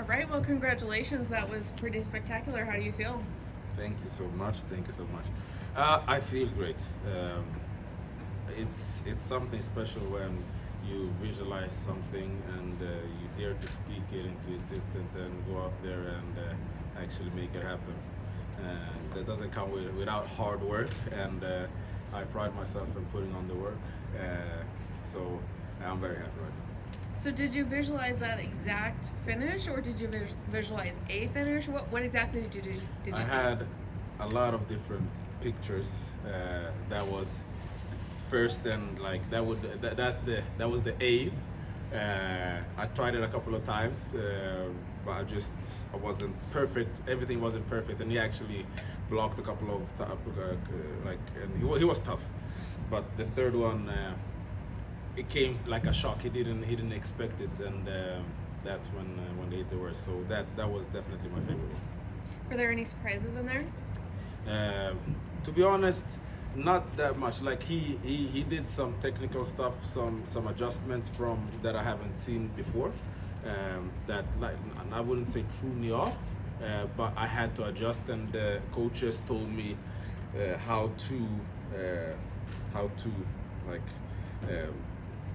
All right, well, congratulations. That was pretty spectacular. How do you feel? Thank you so much. Thank you so much. I feel great. It's something special when you visualize something and you dare to speak it into existence and go out there and actually make it happen. That doesn't come without hard work, and I pride myself in putting on the work. So I'm very happy right now. So, did you visualize that exact finish, or did you visualize a finish? What exactly did you do? Did you I see? had a lot of different pictures. That was first, and like that was the aim. I tried it a couple of times, but I wasn't perfect. Everything wasn't perfect, and he actually blocked a couple of and he was tough. But the third one, it came like a shock. He didn't expect it, and that's when they hit the worst. So that was definitely my favorite one. Were there any surprises in there? To be honest, not that much. Like he did some technical stuff, some adjustments from that I haven't seen before. That like I wouldn't say threw me off, but I had to adjust, and the coaches told me how to like.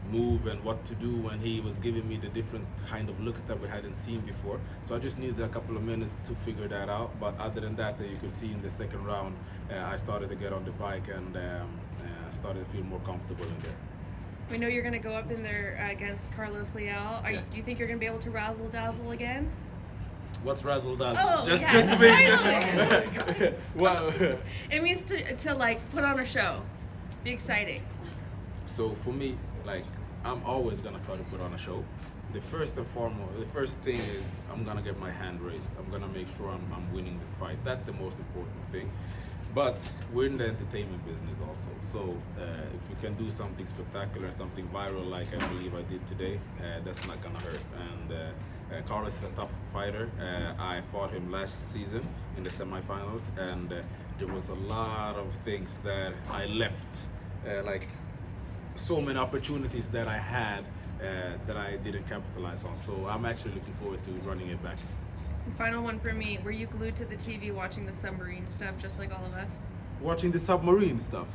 Move and what to do when he was giving me the different kind of looks that we hadn't seen before. So I just needed a couple of minutes to figure that out. But other than that, you could see in the second round, I started to get on the bike and started to feel more comfortable in there. We know you're going to go up in there against Carlos Leal. Yeah. Do you think you're going to be able to razzle dazzle again? What's razzle dazzle? Oh, just yes, to make well. It means to like put on a show, be exciting. So for me, like I'm always gonna try to put on a show. The first and foremost, the first thing is I'm gonna get my hand raised. I'm gonna make sure I'm winning the fight. That's the most important thing. But we're in the entertainment business also. So if we can do something spectacular, something viral like I believe I did today, that's not gonna hurt. And Carlos is a tough fighter. I fought him last season in the semifinals, and there was a lot of things that I left, like so many opportunities that I had that I didn't capitalize on. So I'm actually looking forward to running it back. And final one for me. Were you glued to the TV watching the submarine stuff just like all of us? Watching the submarine stuff,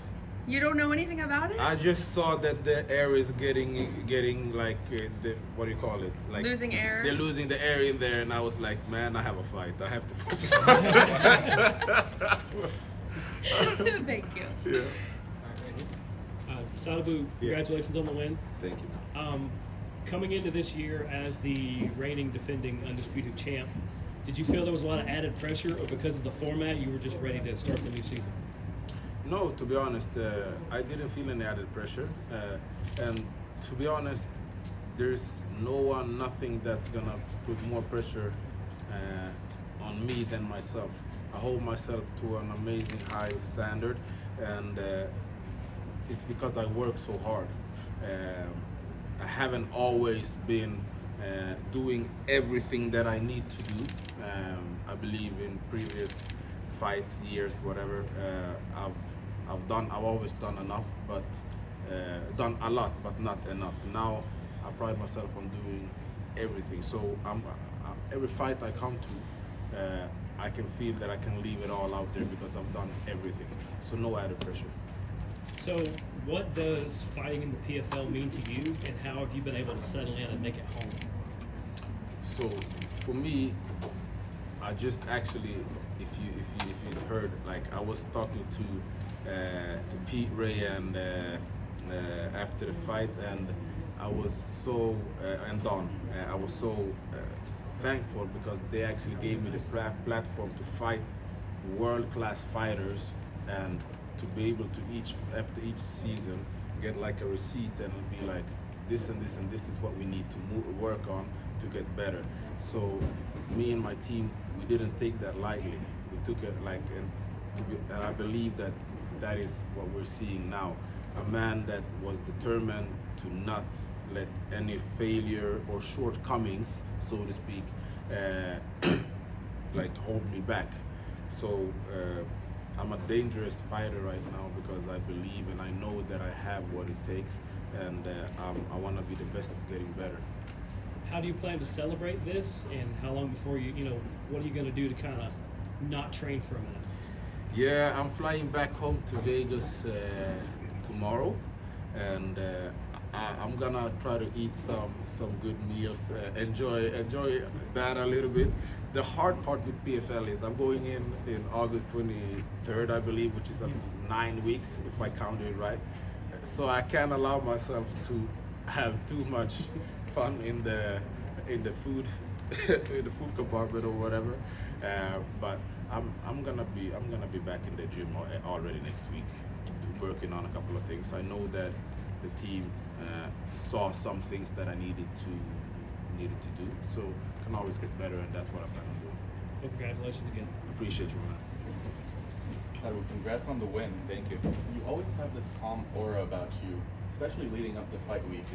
You don't know anything about it? I just saw that the air is getting like the what do you call it? Like Losing air? They're losing the air in there, and I was like, man, I have a fight. I have to focus on that. Thank you. Yeah. Sadibou, congratulations on the win. Thank you. Coming into this year as the reigning defending undisputed champ, did you feel there was a lot of added pressure, or because of the format, you were just ready to start the new season? No, to be honest, I didn't feel any added pressure. And to be honest, there's nothing that's gonna put more pressure on me than myself. I hold myself to an amazing high standard, and it's because I work so hard. I haven't always been doing everything that I need to do. I believe in previous fights, years, whatever, I've always done enough, but done a lot, but not enough. Now I pride myself on doing everything. So every fight I come to, I can feel that I can leave it all out there because I've done everything. So no added pressure. So, what does fighting in the PFL mean to you, and how have you been able to settle in and make it home? So for me, I just actually, if you heard, like I was talking to Pete Ray and after the fight, and I was so and Don, I was so thankful because they actually gave me the platform to fight world-class fighters, and to be able to after each season get like a receipt and be like this and this and this is what we need to work on to get better. So me and my team, we didn't take that lightly. We took it like, and I believe that is what we're seeing now. A man that was determined to not let any failure or shortcomings, so to speak, like hold me back. So I'm a dangerous fighter right now because I believe and I know that I have what it takes, and I want to be the best at getting better. How do you plan to celebrate this, and how long before what are you going to do to kind of not train for a minute? Yeah, I'm flying back home to Vegas tomorrow, and I'm gonna try to eat some good meals. Enjoy that a little bit. The hard part with PFL is I'm going in August 23rd, I believe, which is 9 weeks if I counted it right. So I can't allow myself to have too much fun in the food in the food compartment or whatever. But I'm gonna be back in the gym already next week, working on a couple of things. I know that the team saw some things that I needed to do, so can always get better, and that's what I'm gonna do. Well, congratulations again. Appreciate you, man. Sadibou, congrats on the win. Thank you. You always have this calm aura about you, especially leading up to fight week.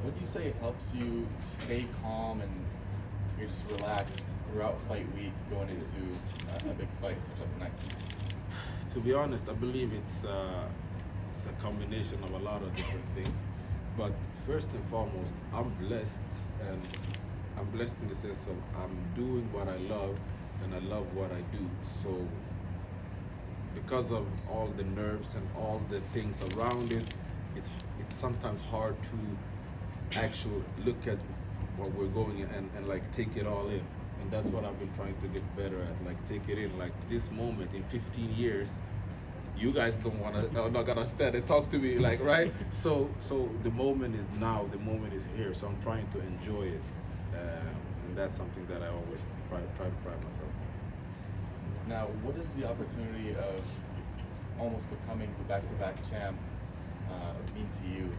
Would you say it helps you stay calm and you're just relaxed throughout fight week going into a big fight such as tonight? To be honest, I believe it's a combination of a lot of different things. But first and foremost, I'm blessed, and I'm blessed in the sense of I'm doing what I love, and I love what I do. So because of all the nerves and all the things around it, it's sometimes hard to actually look at what we're going and like take it all in. And that's what I've been trying to get better at, like take it in. Like this moment in 15 years, you guys are not gonna stand and talk to me, like, right? So the moment is now, the moment is here. So I'm trying to enjoy it, and that's something that I always try to pride myself on. Now, what is the opportunity of almost becoming the back-to-back champ mean to you?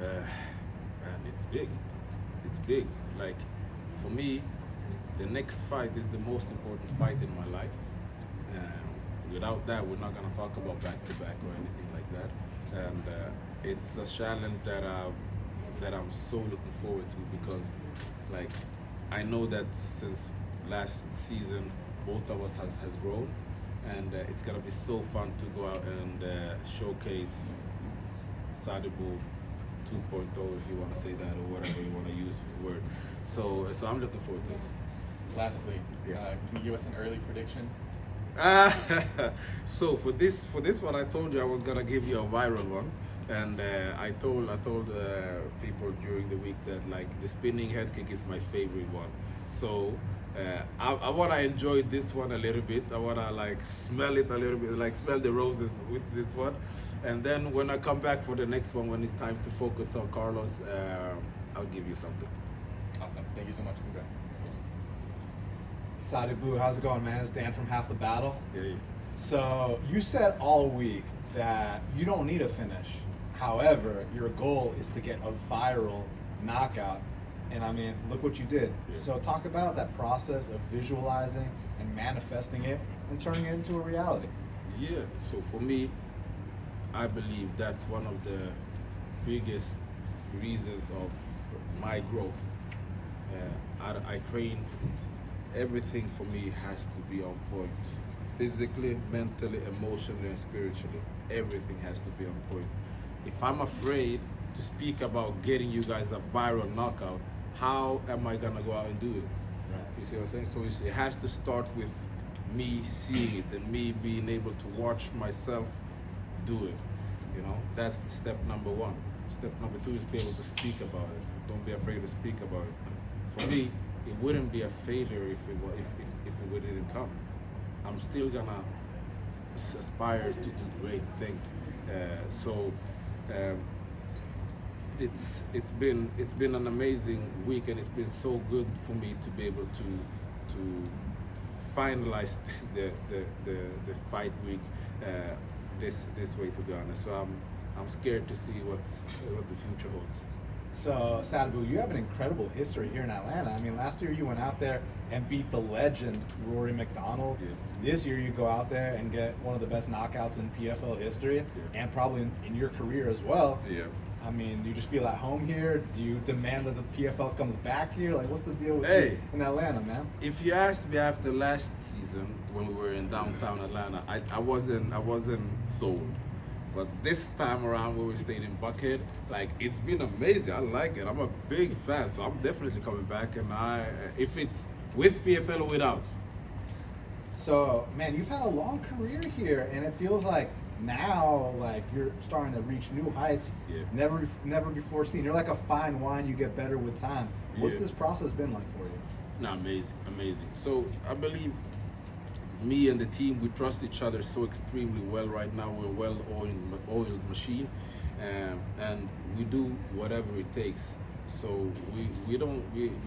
And it's big. It's big. Like for me, the next fight is the most important fight in my life. Without that, we're not gonna talk about back-to-back or anything like that. And it's a challenge that I'm so looking forward to, because like I know that since last season, both of us has grown, and it's gonna be so fun to go out and showcase Sadibou 2.0, if you want to say that, or whatever you want to use for word. So I'm looking forward to it. Lastly, Yeah. can you give us an early prediction? So for this one, I told you I was gonna give you a viral one, and I told people during the week that like the spinning head kick is my favorite one. So I wanna enjoy this one a little bit. I wanna like smell it a little bit, like smell the roses with this one, and then when I come back for the next one, when it's time to focus on Carlos, I'll give you something. Awesome. Thank you so much. Congrats. Sadibou, how's it going, man? It's Dan from Half the Battle. Yeah. So you said all week that you don't need a finish. However, your goal is to get a viral knockout. And I mean, look what you did. Yeah. So talk about that process of visualizing and manifesting it and turning it into a reality. Yeah, so for me, I believe that's one of the biggest reasons of my growth. I train, everything for me has to be on point. Physically, mentally, emotionally, and spiritually. Everything has to be on point. If I'm afraid to speak about getting you guys a viral knockout, how am I gonna go out and do it? Right. You see what I'm saying? So it has to start with me seeing it and me being able to watch myself do it. You know, that's step number one. Step number two is be able to speak about it. Don't be afraid to speak about it. For me, it wouldn't be a failure if it didn't come. I'm still gonna aspire to do great things. It's been an amazing week, and it's been so good for me to be able to finalize the fight week this way, to be honest. So I'm scared to see what the future holds. So Sadibou, you have an incredible history here in Atlanta. I mean, last year you went out there and beat the legend Rory McDonald. Yeah. This year you go out there and get one of the best knockouts in PFL history, Yeah. and probably in your career as well. Yeah. I mean, do you just feel at home here? Do you demand that the PFL comes back here? Like, what's the deal with Hey. you in Atlanta, man? If you asked me after last season when we were in downtown Atlanta, I wasn't sold. But this time around, when we stayed in Buckhead, like it's been amazing. I like it. I'm a big fan, so I'm definitely coming back. And if it's with PFL or without, So, man, you've had a long career here, and it feels like now, like you're starting to reach new heights. Yeah. Never before seen. You're like a fine wine; you get better with time. What's Yeah. this process been like for you? no, amazing. So I believe me and the team, we trust each other so extremely well right now. We're a well-oiled machine, and we do whatever it takes. So we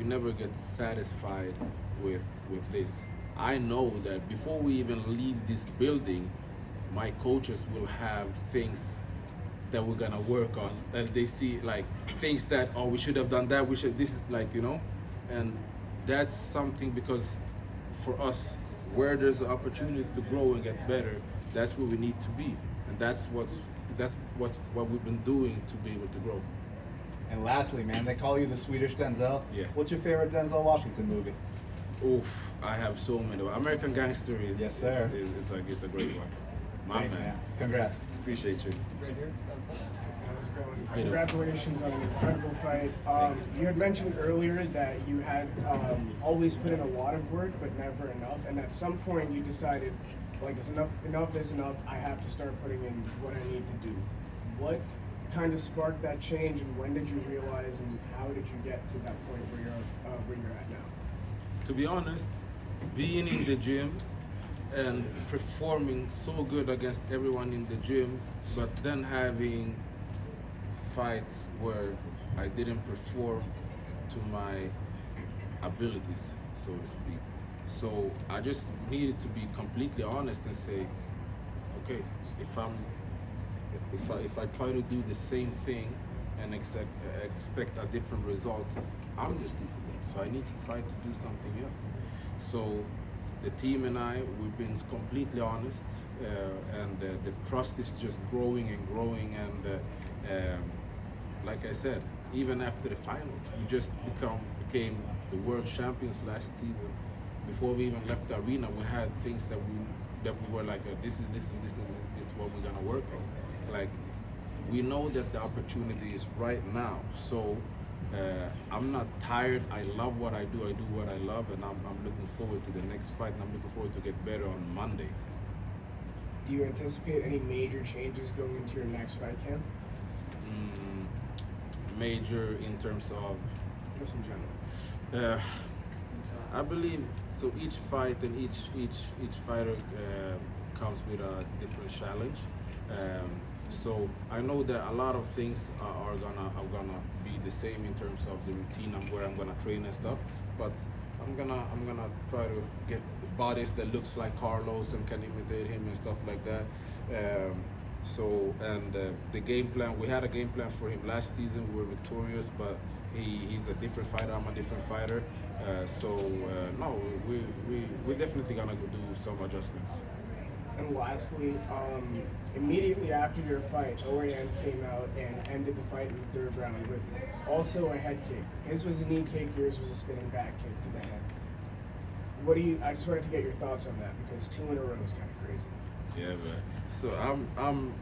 never get satisfied with this. I know that before we even leave this building, my coaches will have things that we're gonna work on, and they see like things that, oh, we should have done that, we should, this is like, and that's something, because for us, where there's an opportunity to grow and get better, that's where we need to be, and that's what we've been doing to be able to grow. And lastly, man, they call you the Swedish Denzel. Yeah. What's your favorite Denzel Washington movie? Oof, I have so many. American Gangster is, Yes, sir. It's a great one. My Thanks, man. man. Congrats. Appreciate you. Right here. How's it going? How you doing? Congratulations on an incredible fight. You had mentioned earlier that you had always put in a lot of work, but never enough. And at some point, you decided, like, it's enough. Enough is enough. I have to start putting in what I need to do. What kind of sparked that change, and when did you realize, and how did you get to that point where you're at now? To be honest, being in the gym and performing so good against everyone in the gym, but then having fights where I didn't perform to my abilities, so to speak. So I just needed to be completely honest and say, okay, if I try to do the same thing and expect a different result, I'm just stupid. So I need to try to do something else. So the team and I, we've been completely honest, and the trust is just growing and growing. And like I said, even after the finals, we just became the world champions last season. Before we even left the arena, we had things that we were like, this is what we're gonna work on. Like, we know that the opportunity is right now. So I'm not tired. I love what I do. I do what I love, and I'm looking forward to the next fight, and I'm looking forward to get better on Monday. Do you anticipate any major changes going into your next fight camp? Major in terms of, Just in general. I believe so. Each fight and each fighter comes with a different challenge. So I know that a lot of things are gonna be the same in terms of the routine and where I'm gonna train and stuff. But I'm gonna try to get bodies that looks like Carlos and can imitate him and stuff like that. The game plan, we had a game plan for him last season. We were victorious, but he's a different fighter. I'm a different fighter. No, we're definitely gonna do some adjustments. And lastly, immediately after your fight, Orion came out and ended the fight in the third round with also a head kick. His was a knee kick, yours was a spinning back kick to the head. I just wanted to get your thoughts on that, because 2 in a row is kind of crazy. Yeah, man. So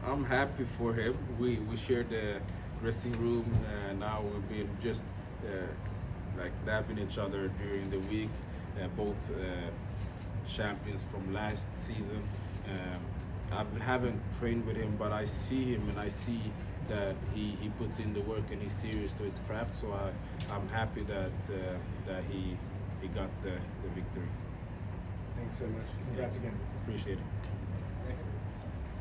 I'm happy for him. We shared the dressing room, and now we've been just like dabbing each other during the week. Both champions from last season. I haven't trained with him, but I see him and I see that he puts in the work and he's serious to his craft. So I'm happy that he got the victory. Thanks so much. Congrats again. Appreciate it.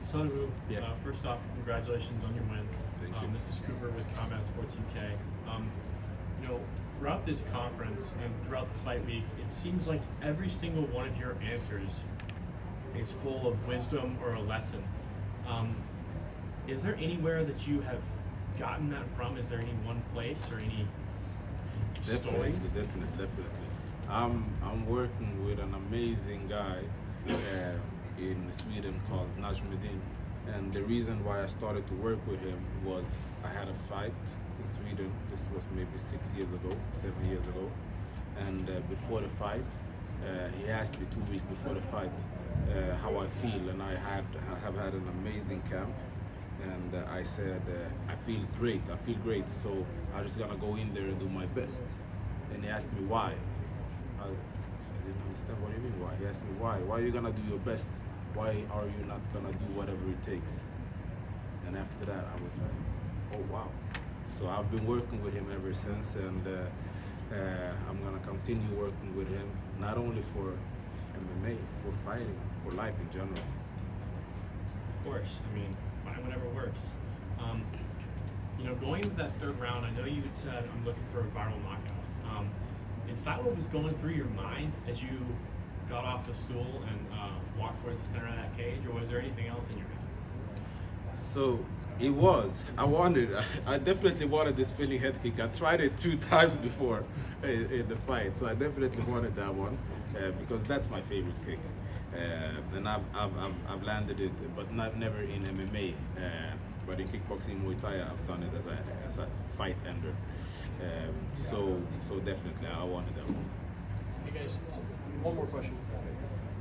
Sadibou, Yeah. First off, congratulations on your win. Thank you. This is Cooper with Combat Sports UK. Throughout this conference and throughout the fight week, it seems like every single one of your answers is full of wisdom or a lesson. Is there anywhere that you have gotten that from? Is there any one place or any story? Definitely. I'm working with an amazing guy in Sweden called Najmuddin, and the reason why I started to work with him was I had a fight in Sweden. This was maybe 7 years ago, and before the fight, he asked me 2 weeks before the fight how I feel, and I have had an amazing camp, and I said, I feel great. So I'm just gonna go in there and do my best. And he asked me why. I didn't understand what you mean why. He asked me why. Why are you gonna do your best? Why are you not gonna do whatever it takes? And after that, I was like, oh wow. So I've been working with him ever since, and I'm gonna continue working with him, not only for MMA, for fighting, for life in general. Of course, I mean, find whatever works. You know, going into that third round, I know you had said, I'm looking for a viral knockout. Is that what was going through your mind as you got off the stool and walked towards the center of that cage, or was there anything else in your head? So it was. I definitely wanted the spinning head kick. I tried it 2 times before in the fight, so I definitely wanted that one because that's my favorite kick. And I've landed it, but never in MMA. But in kickboxing, Muay Thai, I've done it as a fight ender. So definitely, I wanted that one. Hey guys, one more question.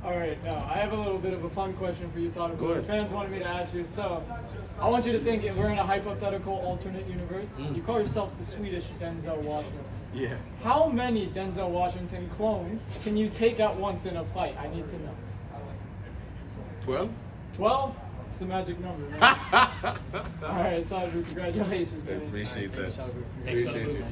All right, now I have a little bit of a fun question for you, Sadibou. Go ahead. Fans wanted me to ask you. So, I want you to think we're in a hypothetical alternate universe. You call yourself the Swedish Denzel Washington. Yeah. How many Denzel Washington clones can you take at once in a fight? I need to know. 12? 12? It's the magic number, man. All right, Sadibou, congratulations. I appreciate that. Sadibou. Thanks, Appreciate Sadibou. you.